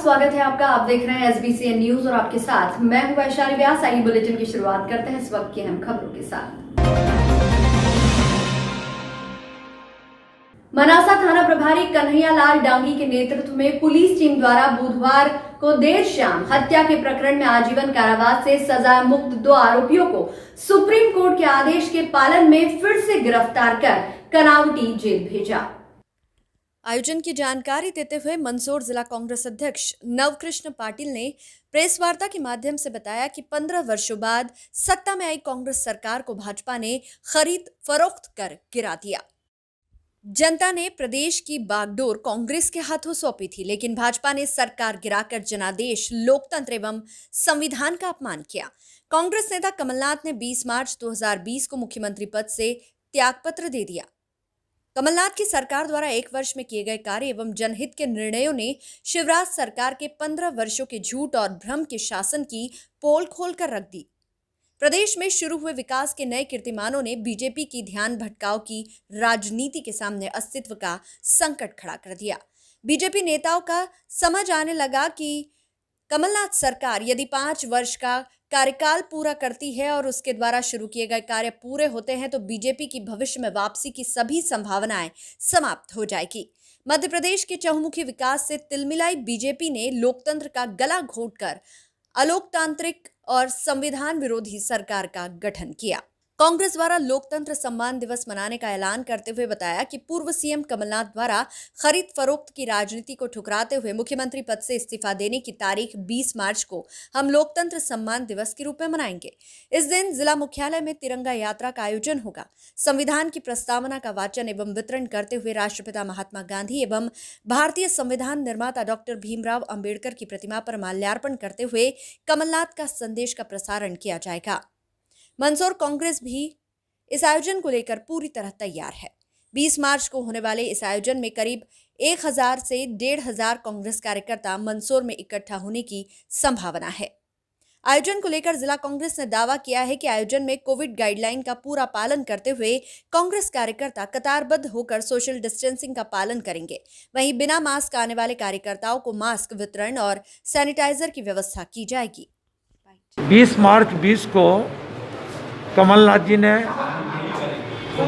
स्वागत है आपका। आप देख रहे हैं SBCN न्यूज और आपके साथ मैं हूं वैशाली व्यास। आइए बुलेटिन की शुरुआत करते हैं इस वक्त की अहम खबरों के साथ। मनासा थाना प्रभारी कन्हैयालाल डांगी के नेतृत्व में पुलिस टीम द्वारा बुधवार को देर शाम हत्या के प्रकरण में आजीवन कारावास से सजा मुक्त 2 आरोपियों को सुप्रीम कोर्ट के आदेश के पालन में फिर से गिरफ्तार कर कनावटी जेल भेजा। आयोजन की जानकारी देते हुए मंदसौर जिला कांग्रेस अध्यक्ष नवकृष्ण पाटिल ने प्रेस वार्ता के माध्यम से बताया कि 15 वर्षों बाद सत्ता में आई कांग्रेस सरकार को भाजपा ने खरीद फरोख्त कर गिरा दिया। जनता ने प्रदेश की बागडोर कांग्रेस के हाथों सौंपी थी, लेकिन भाजपा ने सरकार गिराकर जनादेश, लोकतंत्र एवं संविधान का अपमान किया। कांग्रेस नेता कमलनाथ ने 20 मार्च 2020 को मुख्यमंत्री पद से त्यागपत्र दे दिया। कमलनाथ की सरकार द्वारा 1 वर्ष में किए गए कार्य एवं जनहित के निर्णयों ने शिवराज सरकार के 15 वर्षों के झूठ और भ्रम के शासन की पोल खोलकर रख दी। प्रदेश में शुरू हुए विकास के नए कीर्तिमानों ने बीजेपी की ध्यान भटकाव की राजनीति के सामने अस्तित्व का संकट खड़ा कर दिया। बीजेपी नेताओं का समझ आने लगा कि कमलनाथ सरकार यदि 5 वर्ष का कार्यकाल पूरा करती है और उसके द्वारा शुरू किए गए कार्य पूरे होते हैं तो बीजेपी की भविष्य में वापसी की सभी संभावनाएं समाप्त हो जाएगी। मध्य प्रदेश के चहुमुखी विकास से तिलमिलाई बीजेपी ने लोकतंत्र का गला घोंटकर अलोकतांत्रिक और संविधान विरोधी सरकार का गठन किया। कांग्रेस द्वारा लोकतंत्र सम्मान दिवस मनाने का ऐलान करते हुए बताया कि पूर्व सीएम कमलनाथ द्वारा खरीद फरोख्त की राजनीति को ठुकराते हुए मुख्यमंत्री पद से इस्तीफा देने की तारीख 20 मार्च को हम लोकतंत्र सम्मान दिवस के रूप में मनाएंगे। इस दिन जिला मुख्यालय में तिरंगा यात्रा का आयोजन होगा। संविधान की प्रस्तावना का वाचन एवं वितरण करते हुए राष्ट्रपिता महात्मा गांधी एवं भारतीय संविधान निर्माता डॉक्टर भीमराव अंबेडकर की प्रतिमा पर माल्यार्पण करते हुए कमलनाथ का संदेश का प्रसारण किया जाएगा। मंदसौर कांग्रेस भी इस आयोजन को लेकर पूरी तरह तैयार है। 20 मार्च को होने वाले इस आयोजन में करीब 1000 से 1500 कांग्रेस कार्यकर्ता मंदसौर में इकट्ठा होने की संभावना है। आयोजन को लेकर जिला कांग्रेस ने दावा किया है कि आयोजन में कोविड गाइडलाइन का पूरा पालन करते हुए कांग्रेस कार्यकर्ता कतारबद्ध होकर सोशल डिस्टेंसिंग का पालन करेंगे। वहीं बिना मास्क आने वाले कार्यकर्ताओं को मास्क वितरण और सैनिटाइजर की व्यवस्था की जाएगी। 20 मार्च 20 को कमलनाथ जी ने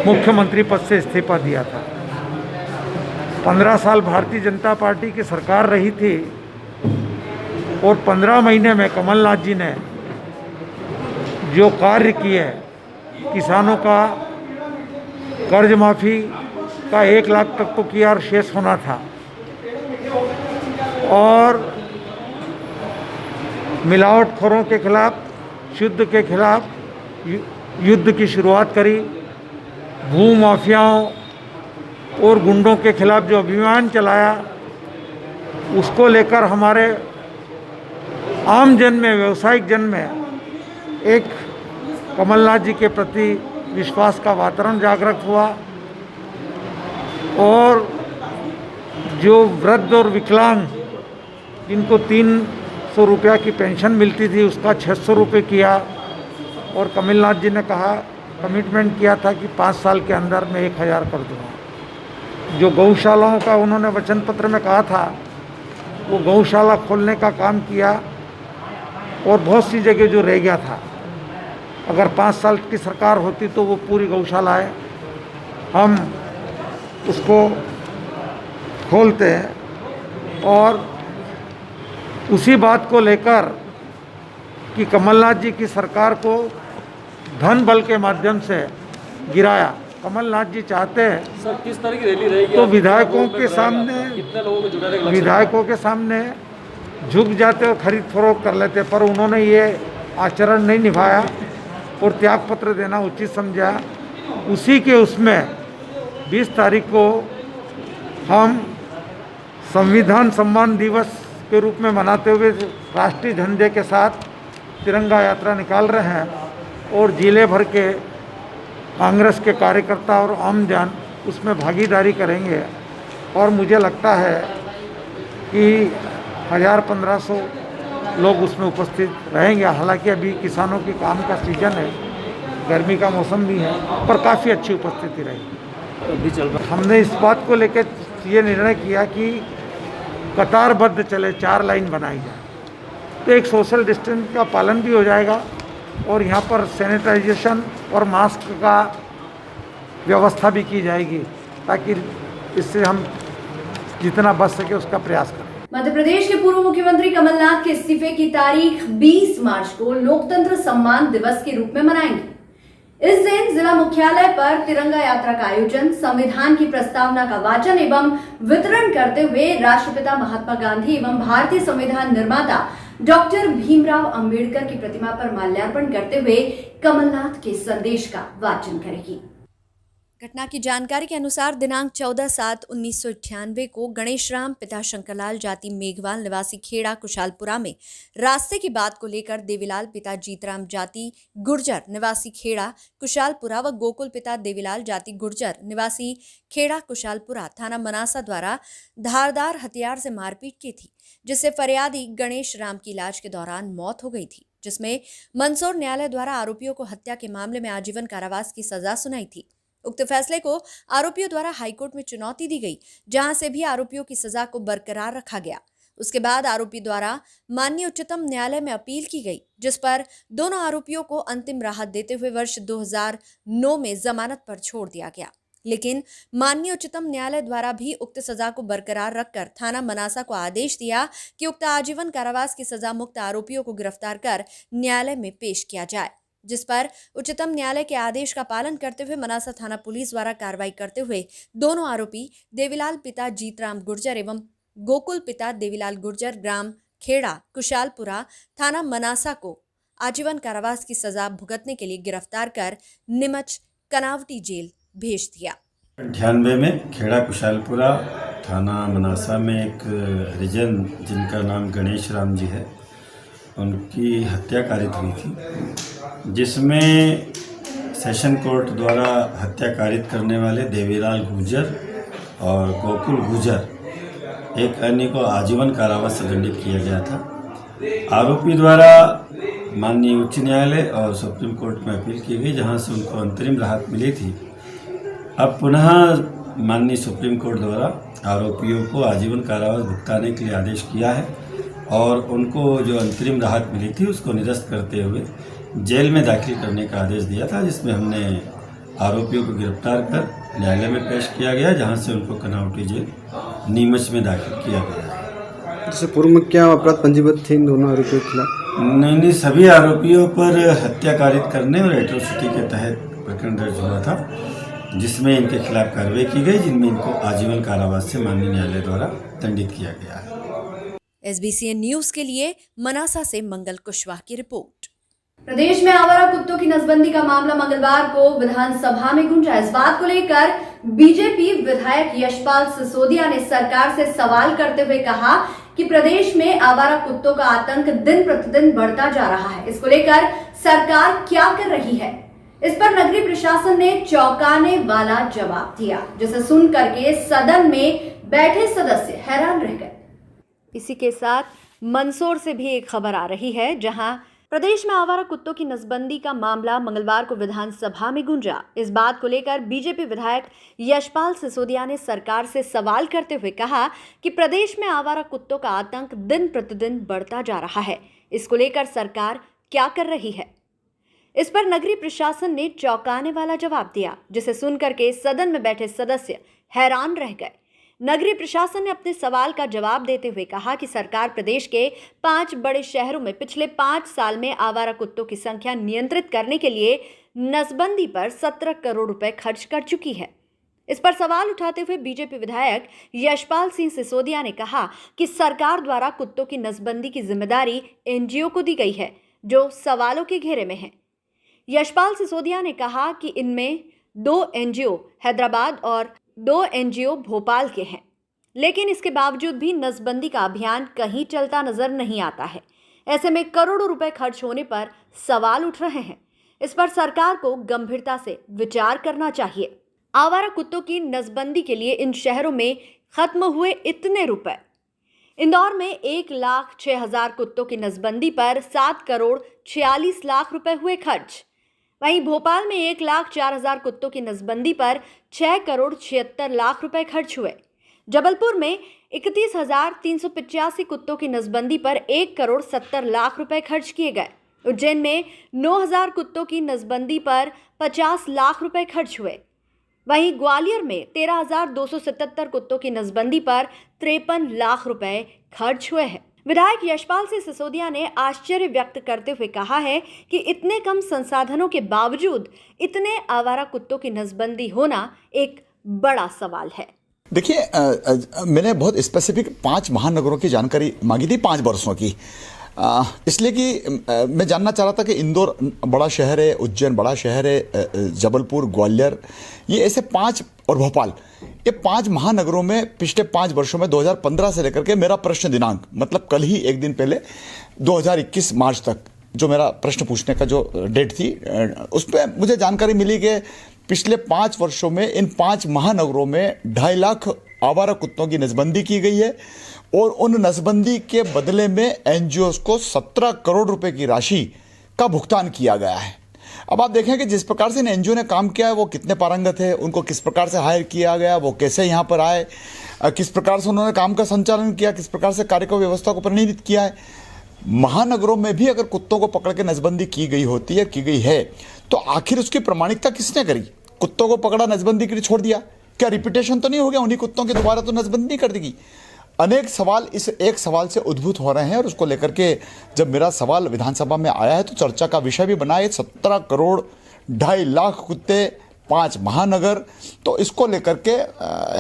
मुख्यमंत्री पद से इस्तीफा दिया था। 15 साल भारतीय जनता पार्टी की सरकार रही थी और 15 महीने में कमलनाथ जी ने जो कार्य किए, किसानों का कर्ज माफ़ी का 1 लाख तक तो किया और शेष होना था, और मिलावटखोरों के खिलाफ, शुद्ध के खिलाफ युद्ध की शुरुआत करी। भू माफियाओं और गुंडों के खिलाफ जो अभियान चलाया, उसको लेकर हमारे आम जन में, व्यवसायिक जन में एक कमलनाथ जी के प्रति विश्वास का वातावरण जागृत हुआ। और जो वृद्ध और विकलांग जिनको 300 रुपया की पेंशन मिलती थी, उसका 600 रुपये किया। और कमलनाथ जी ने कहा, कमिटमेंट किया था कि 5 साल के अंदर मैं 1000 कर दूँगा। जो गौशालाओं का उन्होंने वचन पत्र में कहा था, वो गौशाला खोलने का काम किया। और बहुत सी जगह जो रह गया था, अगर 5 साल की सरकार होती तो वो पूरी गौशालाएँ हम उसको खोलते हैं। और उसी बात को लेकर कि कमलनाथ जी की सरकार को धन बल के माध्यम से गिराया। कमलनाथ जी चाहते हैं सर किस तरह की रैली रहेगी? तो विधायकों के सामने, कितने लोगों को जुटाने का लक्ष्य? विधायकों के सामने झुक जाते और खरीद फरोख्त कर लेते, पर उन्होंने ये आचरण नहीं निभाया और त्यागपत्र देना उचित समझा। उसी के उसमें 20 तारीख को हम संविधान सम्मान दिवस के रूप में मनाते हुए राष्ट्रीय झंडे के साथ तिरंगा यात्रा निकाल रहे हैं और जिले भर के कांग्रेस के कार्यकर्ता और आम जन उसमें भागीदारी करेंगे। और मुझे लगता है कि 1000-1500 लोग उसमें उपस्थित रहेंगे। हालांकि अभी किसानों की काम का सीजन है, गर्मी का मौसम भी है, पर काफ़ी अच्छी उपस्थिति रही। अभी चल रहा। हमने इस बात को लेकर ये निर्णय किया कि कतारबद्ध चले, 4 लाइन बनाई जाए, तो एक सोशल डिस्टेंस का पालन भी हो जाएगा और यहाँ पर सैनिटाइजेशन और मास्क का व्यवस्था भी की जाएगी, ताकि इससे हम जितना बच सके उसका प्रयास करें। मध्य प्रदेश के पूर्व मुख्यमंत्री कमलनाथ के इस्तीफे की तारीख 20 मार्च को लोकतंत्र सम्मान दिवस के रूप में मनाएंगे। इस दिन जिला मुख्यालय पर तिरंगा यात्रा का आयोजन, संविधान की प्रस्तावना का वाचन एवं वितरण करते हुए राष्ट्रपिता महात्मा गांधी एवं भारतीय संविधान निर्माता डॉक्टर भीमराव अंबेडकर की प्रतिमा पर माल्यार्पण करते हुए कमलनाथ के संदेश का वाचन करेगी। घटना की जानकारी के अनुसार दिनांक 14/7/1998 को गणेशराम पिता शंकरलाल जाति मेघवाल निवासी खेड़ा कुशालपुरा में रास्ते की बात को लेकर देवीलाल पिता जीतराम जाति गुर्जर निवासी खेड़ा कुशालपुरा व गोकुल पिता देवीलाल जाति गुर्जर निवासी खेड़ा कुशालपुरा थाना मनासा द्वारा धारदार हथियार से मारपीट की थी, जिससे फरियादी गणेश राम की इलाज के दौरान मौत हो गई थी, जिसमें मंदसौर न्यायालय द्वारा आरोपियों को हत्या के मामले में आजीवन कारावास की सजा सुनाई थी। उक्त फैसले को आरोपियों द्वारा हाईकोर्ट में चुनौती दी गई, जहां से भी आरोपियों की सजा को बरकरार रखा गया। उसके बाद आरोपी द्वारा माननीय उच्चतम न्यायालय में अपील की गई, जिस पर दोनों आरोपियों को अंतिम राहत देते हुए वर्ष 2009 में जमानत पर छोड़ दिया गया। लेकिन माननीय उच्चतम न्यायालय द्वारा भी उक्त सजा को बरकरार रखकर थाना मनासा को आदेश दिया कि उक्त आजीवन कारावास की सजा मुक्त आरोपियों को गिरफ्तार कर न्यायालय में पेश किया जाए, जिस पर उच्चतम न्यायालय के आदेश का पालन करते हुए मनासा थाना पुलिस द्वारा कार्रवाई करते हुए दोनों आरोपी देवीलाल पिता जीतराम गुर्जर एवं गोकुल पिता देवीलाल गुर्जर ग्राम खेड़ा कुशालपुरा थाना मनासा को आजीवन कारावास की सजा भुगतने के लिए गिरफ्तार कर नीमच कनावटी जेल भेज दिया। 98 में खेड़ा कुशालपुरा थाना मनासा में एक हरिजन जिनका नाम गणेश राम जी है, उनकी हत्या कारित हुई थी, जिसमें सेशन कोर्ट द्वारा हत्या कारित करने वाले देवीलाल गुर्जर और गोकुल गुर्जर एक अन्य को आजीवन कारावास से दंडित किया गया था। आरोपी द्वारा माननीय उच्च न्यायालय और सुप्रीम कोर्ट में अपील की गई, जहां से उनको अंतरिम राहत मिली थी। अब पुनः माननीय सुप्रीम कोर्ट द्वारा आरोपियों को आजीवन कारावास भुगताने के लिए आदेश किया है और उनको जो अंतरिम राहत मिली थी उसको निरस्त करते हुए जेल में दाखिल करने का आदेश दिया था, जिसमें हमने आरोपियों को गिरफ्तार कर न्यायालय में पेश किया गया, जहां से उनको कनावटी जेल नीमच में दाखिल किया गया। इससे पूर्व में क्या अपराध पंजीबद्ध थे इन दोनों आरोपियों के खिलाफ? नहीं, सभी आरोपियों पर हत्या कारित करने और एट्रोसिटी के तहत प्रकरण दर्ज हुआ था, जिसमें इनके खिलाफ कार्रवाई की गई, जिनमें इनको आजीवन कारावास से माननीय न्यायालय द्वारा दंडित किया गया है। SBCN न्यूज के लिए मनासा से मंगल कुशवाहा की रिपोर्ट। प्रदेश में आवारा कुत्तों की नसबंदी का मामला मंगलवार को विधानसभा में गूंजा। इस बात को लेकर बीजेपी विधायक यशपाल सिसोदिया ने सरकार से सवाल करते हुए कहा कि प्रदेश में आवारा कुत्तों का आतंक दिन प्रतिदिन बढ़ता जा रहा है। इसको लेकर सरकार क्या कर रही है, इस पर नगरीय प्रशासन ने चौंकाने वाला जवाब दिया, जिसे सुन करके सदन में बैठे सदस्य हैरान रह गए। इसी के साथ मंदसौर से भी एक खबर आ रही है, जहां प्रदेश में आवारा कुत्तों की नसबंदी का मामला मंगलवार को विधानसभा में गूंजा। इस बात को लेकर बीजेपी विधायक यशपाल सिसोदिया ने सरकार से सवाल करते हुए कहा कि प्रदेश में आवारा कुत्तों का आतंक दिन प्रतिदिन बढ़ता जा रहा है। इसको लेकर सरकार क्या कर रही है, इस पर नगरीय प्रशासन ने चौंकाने वाला जवाब दिया, जिसे सुनकर के सदन में बैठे सदस्य हैरान रह गए। नगरीय प्रशासन ने अपने सवाल का जवाब देते हुए कहा कि सरकार प्रदेश के 5 बड़े शहरों में पिछले 5 साल में आवारा कुत्तों की संख्या नियंत्रित करने के लिए नसबंदी पर 17 करोड़ रुपए खर्च कर चुकी है। इस पर सवाल उठाते हुए बीजेपी विधायक यशपाल सिंह सिसोदिया ने कहा कि सरकार द्वारा कुत्तों की नसबंदी की जिम्मेदारी एनजीओ को दी गई है, जो सवालों के घेरे में है। यशपाल सिसोदिया ने कहा कि इनमें 2 एनजीओ हैदराबाद और 2 एनजीओ भोपाल के हैं, लेकिन इसके बावजूद भी नसबंदी का अभियान कहीं चलता नजर नहीं आता है। ऐसे में करोड़ों रुपए खर्च होने पर सवाल उठ रहे हैं। इस पर सरकार को गंभीरता से विचार करना चाहिए। आवारा कुत्तों की नसबंदी के लिए इन शहरों में खत्म हुए इतने रुपए। इंदौर में 1,06,000 कुत्तों की नसबंदी पर 7 करोड़ 46 लाख रुपए हुए खर्च। वहीं भोपाल में 1,04,000 कुत्तों की नसबंदी पर 6 करोड़ 76 लाख रुपए खर्च हुए। जबलपुर में 31,385 कुत्तों की नसबंदी पर 1,70,00,000 रुपए खर्च किए गए। उज्जैन में 9,000 कुत्तों की नसबंदी पर 50 लाख रुपए खर्च हुए। वहीं ग्वालियर में 13,277 कुत्तों की नसबंदी पर 53 लाख रुपए खर्च हुए हैं। विधायक यशपाल सिंह सिसोदिया ने आश्चर्य व्यक्त करते हुए कहा है कि इतने कम संसाधनों के बावजूद इतने आवारा कुत्तों की नसबंदी होना एक बड़ा सवाल है। देखिए, मैंने बहुत स्पेसिफिक 5 महानगरों की जानकारी मांगी थी 5 वर्षों की, इसलिए कि मैं जानना चाह रहा था कि इंदौर बड़ा शहर है, उज्जैन बड़ा शहर है, जबलपुर, ग्वालियर, ये ऐसे 5 और भोपाल, ये 5 महानगरों में पिछले 5 वर्षों में 2015 से लेकर के मेरा प्रश्न दिनांक मतलब कल ही एक दिन पहले 2021 मार्च तक जो मेरा प्रश्न पूछने का जो डेट थी, उस पर मुझे जानकारी मिली कि पिछले 5 वर्षों में इन 5 महानगरों में 2.5 लाख आवारा कुत्तों की नसबंदी की गई है और उन नसबंदी के बदले में एनजीओ को 17 करोड़ रुपए की राशि का भुगतान किया गया है। अब आप देखें कि जिस प्रकार से इन एनजीओ ने काम किया है वो कितने पारंगत है, उनको किस प्रकार से हायर किया गया, वो कैसे यहाँ पर आए, किस प्रकार से उन्होंने काम का संचालन किया, किस प्रकार से कार्य को व्यवस्था को परिणित किया है। महानगरों में भी अगर कुत्तों को पकड़ के नसबंदी की गई होती है, की गई है, तो आखिर उसकी प्रामाणिकता किसने करी? कुत्तों को पकड़ा, नसबंदी के लिए छोड़ दिया, क्या रिपीटेशन तो नहीं हो गया उन्हीं कुत्तों की, दोबारा तो नसबंदी नहीं कर देगी? अनेक सवाल इस एक सवाल से उद्भूत हो रहे हैं और उसको लेकर के जब मेरा सवाल विधानसभा में आया है तो चर्चा का विषय भी बना है। 17 करोड़ 2.5 लाख कुत्ते, 5 महानगर, तो इसको लेकर के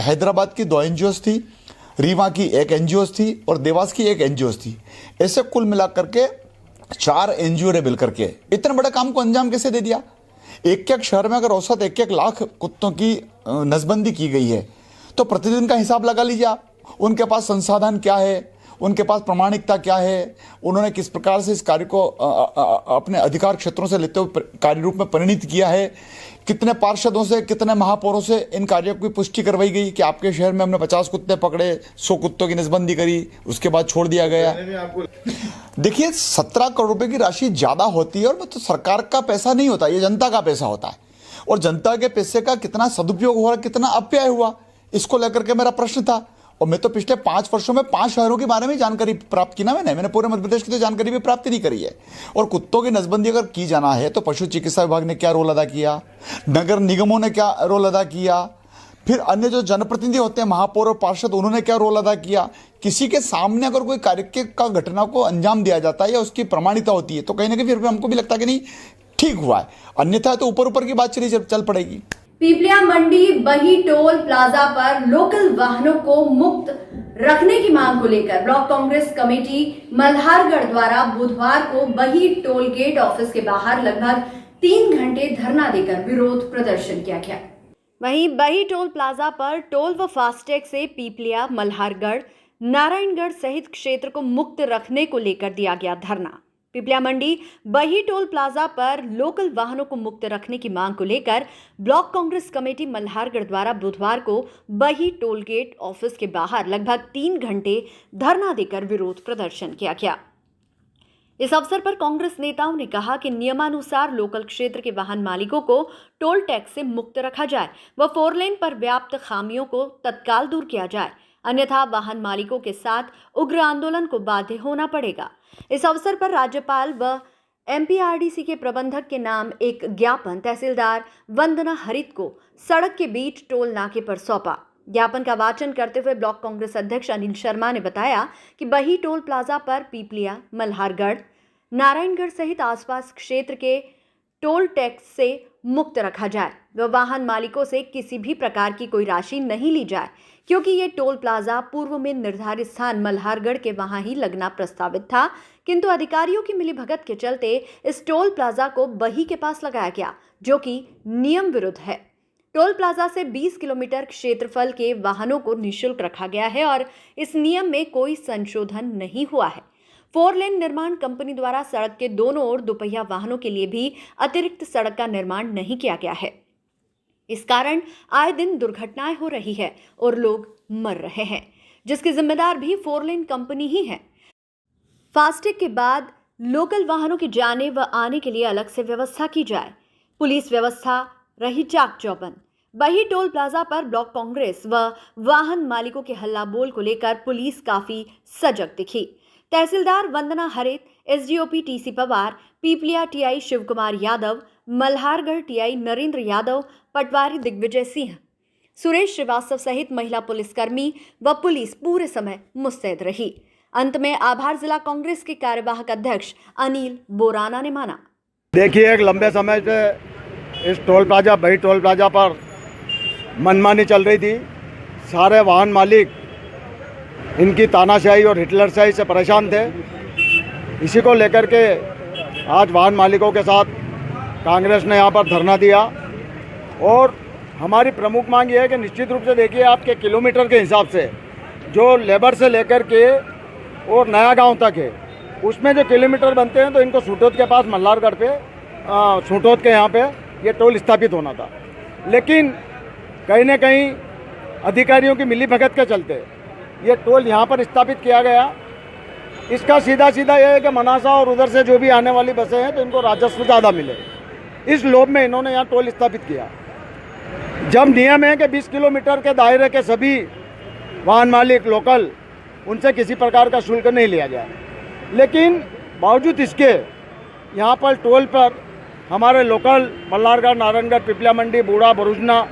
हैदराबाद की 2 एनजीओस थी, रीवा की 1 एनजीओस थी और देवास की 1 एनजीओस थी। ऐसे कुल मिलाकर के 4 एनजीओ ने मिलकर के इतने बड़े काम को अंजाम कैसे दे दिया? एक शहर में अगर औसत 1 लाख कुत्तों की नसबंदी की गई है तो प्रतिदिन का हिसाब लगा लीजिए आप। उनके पास संसाधन क्या है, उनके पास प्रामाणिकता क्या है, उन्होंने किस प्रकार से इस कार्य को अपने अधिकार क्षेत्रों से लेते हुए कार्य रूप में परिणित किया है, कितने पार्षदों से, कितने महापौरों से इन कार्यों की पुष्टि करवाई गई कि आपके शहर में हमने 50 कुत्ते पकड़े, 100 कुत्तों की नसबंदी करी, उसके बाद छोड़ दिया गया। देखिए, 17 करोड़ रुपए की राशि ज़्यादा होती है और वो तो सरकार का पैसा नहीं होता, ये जनता का पैसा होता है और जनता के पैसे का कितना सदुपयोग हुआ, कितना अपव्यय हुआ, इसको लेकर के मेरा प्रश्न था। और मैं तो पिछले 5 वर्षों में 5 शहरों के बारे में जानकारी प्राप्त की ना, मैंने पूरे मध्य प्रदेश की तो जानकारी भी प्राप्त नहीं करी है। और कुत्तों की नसबंदी अगर की जाना है तो पशु चिकित्सा विभाग ने क्या रोल अदा किया, नगर निगमों ने क्या रोल अदा किया, फिर अन्य जो जनप्रतिनिधि होते हैं, महापौर और पार्षद, उन्होंने क्या रोल अदा किया। किसी के सामने अगर कोई कार्य का घटना को अंजाम दिया जाता है या उसकी प्रमाणिकता होती है तो कहीं ना कहीं फिर हमको भी लगता है कि नहीं ठीक हुआ है, अन्यथा तो ऊपर ऊपर की बात चल पड़ेगी। पीपलिया मंडी बही टोल प्लाजा पर लोकल वाहनों को मुक्त रखने की मांग को लेकर ब्लॉक कांग्रेस कमेटी मल्हारगढ़ द्वारा बुधवार को बही टोल गेट ऑफिस के बाहर लगभग 3 घंटे धरना देकर विरोध प्रदर्शन किया गया। वहीं बही टोल प्लाजा पर टोल व फास्टैग से पीपलिया, मल्हारगढ़, नारायणगढ़ सहित क्षेत्र को मुक्त रखने को लेकर दिया गया धरना। पीपलिया मंडी बही टोल प्लाजा पर लोकल वाहनों को मुक्त रखने की मांग को लेकर ब्लॉक कांग्रेस कमेटी मल्हारगढ़ द्वारा बुधवार को बही टोल गेट ऑफिस के बाहर लगभग 3 घंटे धरना देकर विरोध प्रदर्शन किया गया। इस अवसर पर कांग्रेस नेताओं ने कहा कि नियमानुसार लोकल क्षेत्र के वाहन मालिकों को टोल टैक्स से मुक्त रखा जाए व 4 लेन पर व्याप्त खामियों को तत्काल दूर किया जाए, अन्यथा वाहन मालिकों के साथ उग्र आंदोलन को बाध्य होना पड़ेगा। इस अवसर पर राज्यपाल व एमपीआरडीसी के प्रबंधक के नाम एक ज्ञापन तहसीलदार वंदना हरित को सड़क के बीच टोल नाके पर सौंपा। ज्ञापन का वाचन करते हुए ब्लॉक कांग्रेस अध्यक्ष अनिल शर्मा ने बताया कि बही टोल प्लाजा पर पीपलिया, मल्हारगढ़, नारायणगढ़ सहित आसपास क्षेत्र के टोल टैक्स से मुक्त रखा जाए व वाहन मालिकों से किसी भी प्रकार की कोई राशि नहीं ली जाए, क्योंकि ये टोल प्लाजा पूर्व में निर्धारित स्थान मल्हारगढ़ के वहां ही लगना प्रस्तावित था, किंतु अधिकारियों की मिलीभगत के चलते इस टोल प्लाजा को बही के पास लगाया गया, जो कि नियम विरुद्ध है। टोल प्लाजा से 20 किलोमीटर क्षेत्रफल के वाहनों को निःशुल्क रखा गया है और इस नियम में कोई संशोधन नहीं हुआ है। 4 लेन निर्माण कंपनी द्वारा सड़क के दोनों ओर दोपहिया वाहनों के लिए भी अतिरिक्त सड़क का निर्माण नहीं किया गया है। इस कारण आए दिन दुर्घटनाएं हो रही है और लोग मर रहे हैं, जिसके जिम्मेदार भी 4 लेन कंपनी ही है। फास्टैग के बाद लोकल वाहनों की जाने व आने के लिए अलग से व्यवस्था की जाए। पुलिस व्यवस्था रही चाक चौबंद। वही टोल प्लाजा पर ब्लॉक कांग्रेस व वाहन मालिकों के हल्ला बोल को लेकर पुलिस काफी सजग दिखी। तहसीलदार Vandana Harit, SDOP TC Pawar, Piplia TI Shiv Kumar Yadav, Malhargarh TI Narendra Yadav, पटवारी दिग्विजय सिंह, सुरेश श्रीवास्तव सहित महिला पुलिसकर्मी व पुलिस पूरे समय मुस्तैद रही। अंत में आभार जिला कांग्रेस के कार्यवाहक अध्यक्ष अनिल बोराना ने माना। देखिए, एक लंबे समय से इस टोल प्लाजा बही टोल प्लाजा पर मनमानी चल रही थी। सारे वाहन मालिक इनकी तानाशाही और हिटलरशाही से परेशान थे। इसी को लेकर के आज वाहन मालिकों के साथ कांग्रेस ने यहाँ पर धरना दिया और हमारी प्रमुख मांग ये है कि निश्चित रूप से देखिए, आपके किलोमीटर के हिसाब से जो लेबर से लेकर के और नया गांव तक है, उसमें जो किलोमीटर बनते हैं तो इनको सूटोद के पास मल्हारगढ़ पे सूटोद के यहाँ पे ये टोल स्थापित होना था। लेकिन कहीं न कहीं अधिकारियों की मिलीभगत के चलते ये टोल यहाँ पर स्थापित किया गया। इसका सीधा यह है कि मनासा और उधर से जो भी आने वाली बसें हैं तो इनको राजस्व ज़्यादा मिले, इस लोभ में इन्होंने यहाँ टोल स्थापित किया। जब नियम है कि 20 किलोमीटर के दायरे के सभी वाहन मालिक लोकल, उनसे किसी प्रकार का शुल्क नहीं लिया जाए, लेकिन बावजूद इसके यहाँ पर टोल पर हमारे लोकल मल्हारगढ़, नारायणगढ़, पिपलिया मंडी, बूढ़ा, बरूजना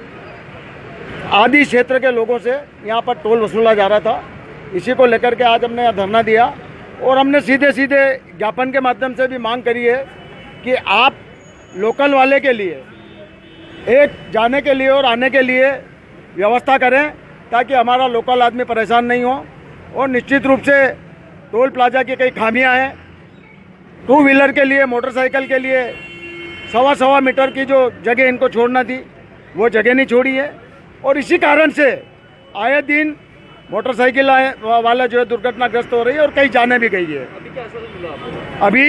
आदि क्षेत्र के लोगों से यहाँ पर टोल वसूला जा रहा था। इसी को लेकर के आज हमने यहाँ धरना दिया और हमने सीधे ज्ञापन के माध्यम से भी मांग करी है कि आप लोकल वाले के लिए एक जाने के लिए और आने के लिए व्यवस्था करें, ताकि हमारा लोकल आदमी परेशान नहीं हो। और निश्चित रूप से टोल प्लाजा की कई खामियां हैं। 2 व्हीलर के लिए, मोटरसाइकिल के लिए 1.25 मीटर की जो जगह इनको छोड़ना थी वो जगह नहीं छोड़ी है और इसी कारण से आए दिन मोटरसाइकिल वाला जो है दुर्घटनाग्रस्त हो रही है और कई जाने भी गई है। अभी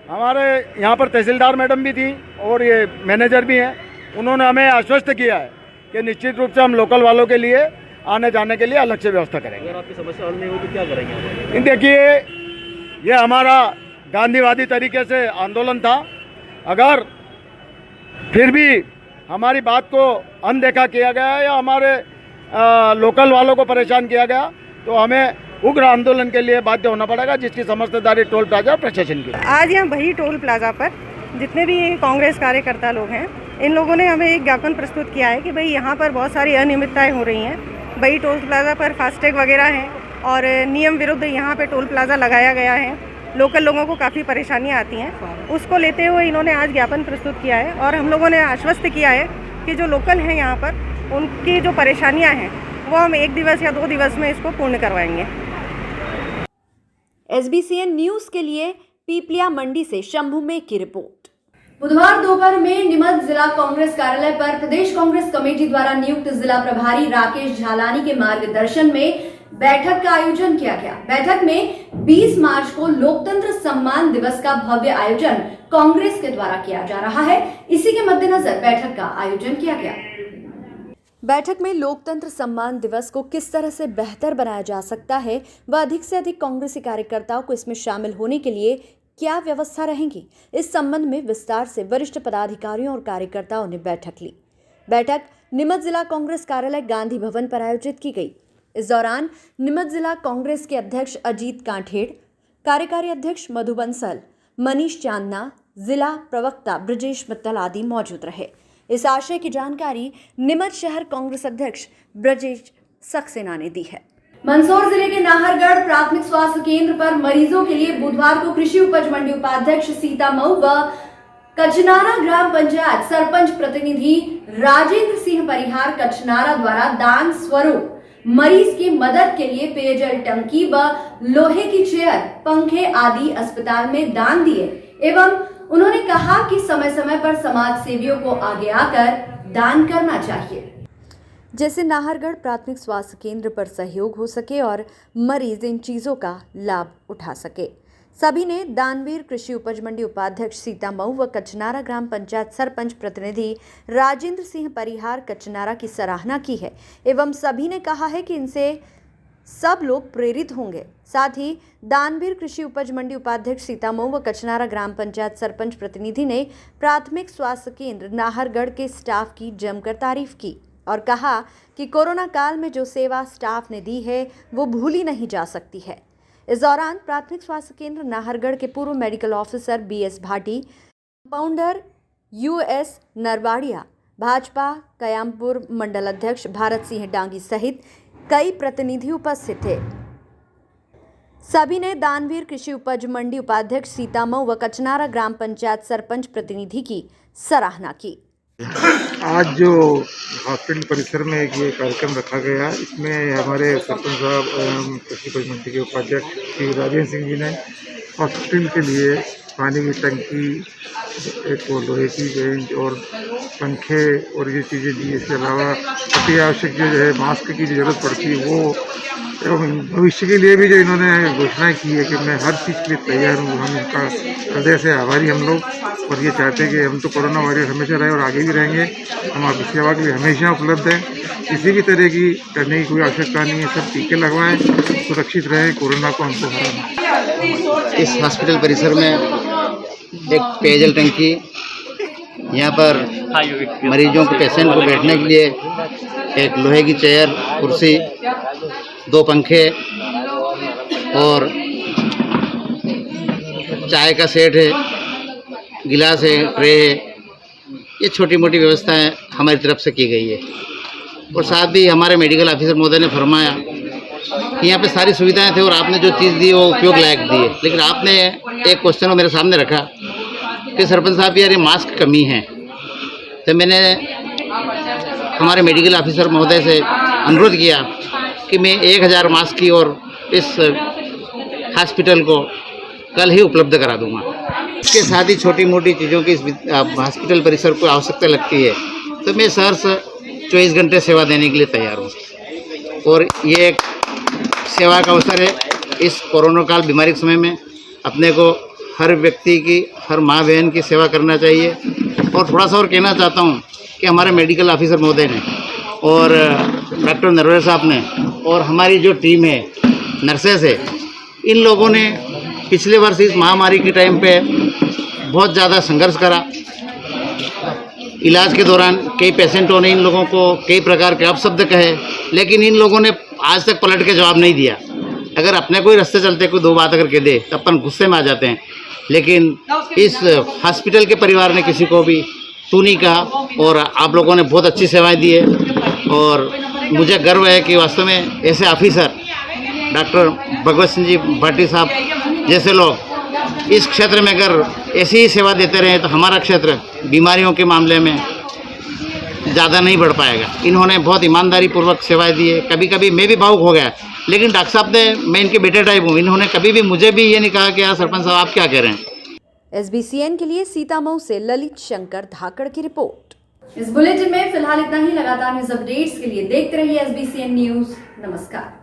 हमारे यहाँ पर तहसीलदार मैडम भी थी और ये मैनेजर भी हैं, उन्होंने हमें आश्वस्त किया है कि निश्चित रूप से हम लोकल वालों के लिए आने जाने के लिए अलग से व्यवस्था करेंगे। अगर आपकी समस्या हल नहीं हो तो क्या करेंगे? देखिए, ये हमारा गांधीवादी तरीके से आंदोलन था। अगर फिर भी हमारी बात को अनदेखा किया गया या हमारे लोकल वालों को परेशान किया गया तो हमें उग्र आंदोलन के लिए बाध्य होना पड़ेगा, जिसकी समझदारी टोल प्लाजा प्रशासन की। आज यहाँ बही टोल प्लाजा पर जितने भी कांग्रेस कार्यकर्ता लोग हैं, इन लोगों ने हमें एक ज्ञापन प्रस्तुत किया है कि भाई यहाँ पर बहुत सारी अनियमितताएं हो रही हैं। बही टोल प्लाजा पर फास्टैग वगैरह हैं और नियम विरुद्ध यहाँ पे टोल प्लाजा लगाया गया है। लोकल लोगों को काफ़ी परेशानियाँ आती हैं। उसको लेते हुए इन्होंने आज ज्ञापन प्रस्तुत किया है और हम लोगों ने आश्वस्त किया है कि जो लोकल हैं यहाँ पर, उनकी जो परेशानियाँ हैं वो हम 1 दिवस या 2 दिवस में इसको पूर्ण करवाएंगे। SBCN न्यूज़ के लिए पीपलिया मंडी से शंभू मेघ की रिपोर्ट। बुधवार दोपहर में नीमच जिला कांग्रेस कार्यालय पर प्रदेश कांग्रेस कमेटी द्वारा नियुक्त जिला प्रभारी राकेश झालानी के मार्गदर्शन में बैठक का आयोजन किया गया। बैठक में 20 मार्च को लोकतंत्र सम्मान दिवस का भव्य आयोजन कांग्रेस के द्वारा किया जा रहा है। इसी के मद्देनजर बैठक का आयोजन किया गया। बैठक में लोकतंत्र सम्मान दिवस को किस तरह से बेहतर बनाया जा सकता है व अधिक से अधिक कांग्रेसी कार्यकर्ताओं को इसमें शामिल होने के लिए क्या व्यवस्था रहेंगी, इस संबंध में विस्तार से वरिष्ठ पदाधिकारियों और कार्यकर्ताओं ने बैठक ली। बैठक नीमच जिला कांग्रेस कार्यालय गांधी भवन पर आयोजित की गई। इस दौरान नीमच जिला कांग्रेस के अध्यक्ष अजीत कांठेड़, कार्यकारी अध्यक्ष मधु बंसल, मनीष चांदना, जिला प्रवक्ता ब्रजेश मित्तल आदि मौजूद रहे। इस आशय की जानकारी नीमच शहर कांग्रेस अध्यक्ष ब्रजेश सक्सेना ने दी है। मंदसौर जिले के नाहरगढ़ प्राथमिक स्वास्थ्य केंद्र पर मरीजों के लिए बुधवार को कृषि उपज मंडी उपाध्यक्ष सीता मऊ व कचनारा ग्राम पंचायत सरपंच प्रतिनिधि राजेंद्र सिंह परिहार कचनारा द्वारा दान स्वरूप मरीज की मदद के लिए पेयजल टंकी व लोहे की चेयर, पंखे आदि अस्पताल में दान दिए एवं उन्होंने कहा कि समय समय पर समाज सेवियों को आगे आकर दान करना चाहिए, जैसे नाहरगढ़ प्राथमिक स्वास्थ्य केंद्र पर सहयोग हो सके और मरीज इन चीजों का लाभ उठा सके। सभी ने दानवीर कृषि उपज मंडी उपाध्यक्ष सीता मऊ व कचनारा ग्राम पंचायत सरपंच प्रतिनिधि राजेंद्र सिंह परिहार कचनारा की सराहना की है एवं सभी ने कहा है कि इनसे सब लोग प्रेरित होंगे। साथ ही दानवीर कृषि उपज मंडी उपाध्यक्ष सीतामऊ व कचनारा ग्राम पंचायत सरपंच प्रतिनिधि ने प्राथमिक स्वास्थ्य केंद्र नाहरगढ़ के स्टाफ की जमकर तारीफ की और कहा कि कोरोना काल में जो सेवा स्टाफ ने दी है वो भूली नहीं जा सकती है। इस दौरान प्राथमिक स्वास्थ्य केंद्र नाहरगढ़ के पूर्व medical officer BS Bhati, compounder US Narwadia, Bhajpa Kayampur मंडल अध्यक्ष भारत सिंह डांगी सहित कई प्रतिनिधि उपस्थित थे। सभी ने दानवीर कृषि उपज मंडी उपाध्यक्ष सीतामऊ व कचनारा ग्राम पंचायत सरपंच प्रतिनिधि की सराहना की। आज जो हॉस्पिटल परिसर में एक ये कार्यक्रम रखा गया, इसमें हमारे सरपंच साहब कृषि उपज मंडी के उपाध्यक्ष श्री राजेंद्र सिंह जी ने हॉस्पिटल के लिए पानी की टंकी, एक लोहे की बेंच और पंखे और ये चीज़ें दी। इसके अलावा अति आवश्यक जो है मास्क की जो जरूरत पड़ती है वो, एवं भविष्य के लिए भी जो इन्होंने घोषणा की है कि मैं हर चीज़ के लिए तैयार हूँ। हम इनका हृदय से आभारी हम लोग, और ये चाहते हैं कि हम तो कोरोना वॉरियर हमेशा रहे और आगे भी रहेंगे। हम आपकी सेवा के लिए हमेशा उपलब्ध हैं। किसी भी तरह की करने की कोई आवश्यकता नहीं है। सब टीके लगवाएं, सुरक्षित रहें, कोरोना को हमको हराना। इस हॉस्पिटल परिसर में एक पेयजल टंकी, यहाँ पर मरीजों को, पेशेंट को बैठने के लिए एक लोहे की चेयर, कुर्सी, 2 पंखे और चाय का सेट है, गिलास है, ट्रे है। ये छोटी मोटी व्यवस्थाएं हमारी तरफ से की गई है। और साथ ही हमारे मेडिकल ऑफिसर महोदय ने फरमाया कि यहाँ पे सारी सुविधाएं थी और आपने जो चीज़ दी वो उपयोग लायक दी है। लेकिन आपने एक क्वेश्चन वो मेरे सामने रखा कि सरपंच साहब यार ये मास्क कमी है। तो मैंने हमारे मेडिकल ऑफिसर महोदय से अनुरोध किया कि मैं 1000 मास्क की और इस हॉस्पिटल को कल ही उपलब्ध करा दूंगा। इसके साथ ही छोटी मोटी चीज़ों की इस हॉस्पिटल परिसर को आवश्यकता लगती है तो मैं सहर्ष 24 घंटे सेवा देने के लिए तैयार हूँ। और ये एक सेवा का अवसर है। इस कोरोना काल बीमारी के समय में अपने को हर व्यक्ति की, हर माँ बहन की सेवा करना चाहिए। और थोड़ा सा और कहना चाहता हूँ कि हमारे मेडिकल ऑफिसर महोदय ने और डॉक्टर नरवरे साहब ने और हमारी जो टीम है, नर्सेस है, इन लोगों ने पिछले वर्ष इस महामारी के टाइम पे बहुत ज़्यादा संघर्ष करा। इलाज के दौरान कई पेशेंटों ने इन लोगों को कई प्रकार के अपशब्द कहे, लेकिन इन लोगों ने आज तक पलट के जवाब नहीं दिया। अगर अपने कोई रास्ते चलते कोई 2 बात अगर कह दे तो अपन गुस्से में आ जाते हैं, लेकिन इस हॉस्पिटल के परिवार ने किसी को भी तू नहीं कहा और आप लोगों ने बहुत अच्छी सेवाएं दी है। और मुझे गर्व है कि वास्तव में ऐसे ऑफिसर डॉक्टर भगवत सिंह जी भाटी साहब जैसे लोग इस क्षेत्र में अगर ऐसी ही सेवा देते रहे तो हमारा क्षेत्र बीमारियों के मामले में ज़्यादा नहीं बढ़ पाएगा। इन्होंने बहुत ईमानदारी पूर्वक सेवाएं दी है। कभी कभी मैं भी भावुक हो गया, लेकिन डॉक्टर साहब ने, मैं इनके बेटे टाइप हूँ, इन्होंने कभी भी मुझे भी ये नहीं कहा कि यार सरपंच साहब आप क्या कह रहे हैं। SBCN के लिए सीतामऊ से ललित शंकर धाकड़ की रिपोर्ट। इस बुलेटिन में फिलहाल इतना ही। लगातार न्यूज अपडेट्स के लिए देखते रहिए SBCN न्यूज। नमस्कार।